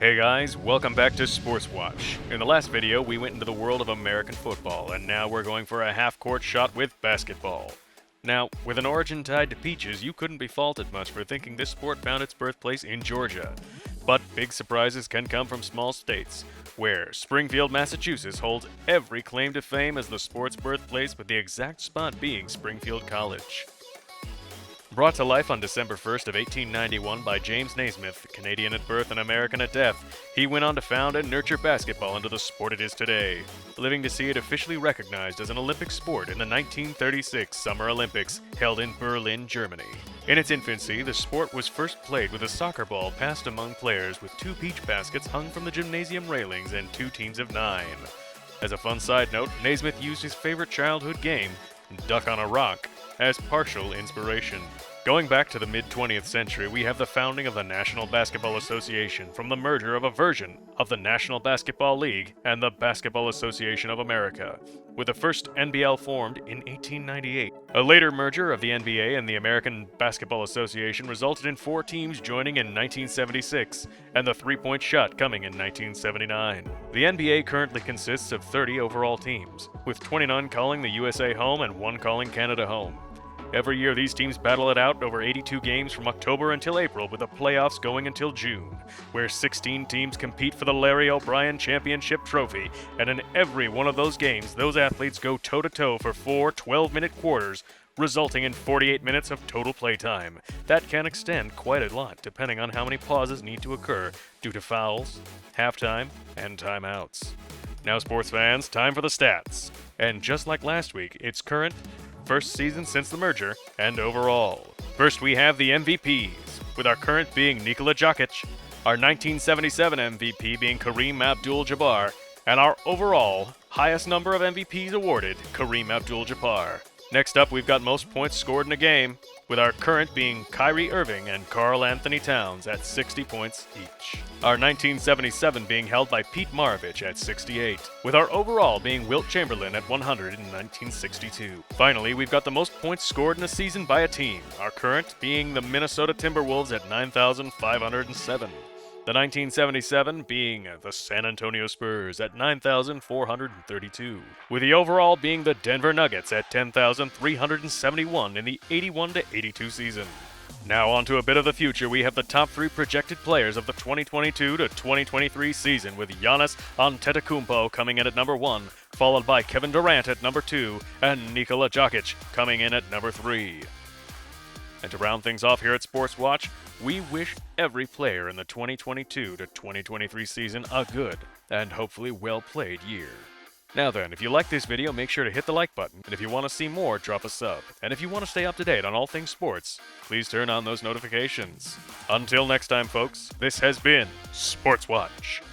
Hey guys, welcome back to Sports Watch. In the last video, we went into the world of American football, and now we're going for a half-court shot with basketball. Now, with an origin tied to peaches, you couldn't be faulted much for thinking this sport found its birthplace in Georgia. But big surprises can come from small states, where Springfield, Massachusetts holds every claim to fame as the sport's birthplace, with the exact spot being Springfield College. Brought to life on December 1st of 1891 by James Naismith, Canadian at birth and American at death, he went on to found and nurture basketball into the sport it is today, living to see it officially recognized as an Olympic sport in the 1936 Summer Olympics, held in Berlin, Germany. In its infancy, the sport was first played with a soccer ball passed among players with 2 peach baskets hung from the gymnasium railings and 2 teams of 9. As a fun side note, Naismith used his favorite childhood game, Duck on a Rock, as partial inspiration. Going back to the mid-20th century, we have the founding of the National Basketball Association from the merger of a version of the National Basketball League and the Basketball Association of America, with the first NBL formed in 1898. A later merger of the NBA and the American Basketball Association resulted in 4 teams joining in 1976, and the three-point shot coming in 1979. The NBA currently consists of 30 overall teams, with 29 calling the USA home and 1 calling Canada home. Every year, these teams battle it out over 82 games from October until April, with the playoffs going until June, where 16 teams compete for the Larry O'Brien Championship Trophy, and in every one of those games, those athletes go toe-to-toe for 4 12-minute quarters, resulting in 48 minutes of total playtime. That can extend quite a lot, depending on how many pauses need to occur due to fouls, halftime, and timeouts. Now, sports fans, time for the stats. And just like last week, it's current, first season since the merger, and overall. First, we have the MVPs, with our current being Nikola Jokic, our 1977 MVP being Kareem Abdul-Jabbar, and our overall highest number of MVPs awarded, Kareem Abdul-Jabbar. Next up, we've got most points scored in a game, with our current being Kyrie Irving and Karl Anthony Towns at 60 points each. Our 1977 being held by Pete Maravich at 68, with our overall being Wilt Chamberlain at 100 in 1962. Finally, we've got the most points scored in a season by a team, our current being the Minnesota Timberwolves at 9,507. The 1977 being the San Antonio Spurs at 9,432, with the overall being the Denver Nuggets at 10,371 in the 81-82 season. Now on to a bit of the future. We have the top 3 projected players of the 2022 to 2023 season, with Giannis Antetokounmpo coming in at number 1, followed by Kevin Durant at number 2, and Nikola Jokic coming in at number 3. And to round things off here at Sports Watch, we wish every player in the 2022 to 2023 season a good and hopefully well-played year. Now then, if you like this video, make sure to hit the like button, and if you want to see more, drop a sub. And if you want to stay up to date on all things sports, please turn on those notifications. Until next time, folks, this has been Sports Watch.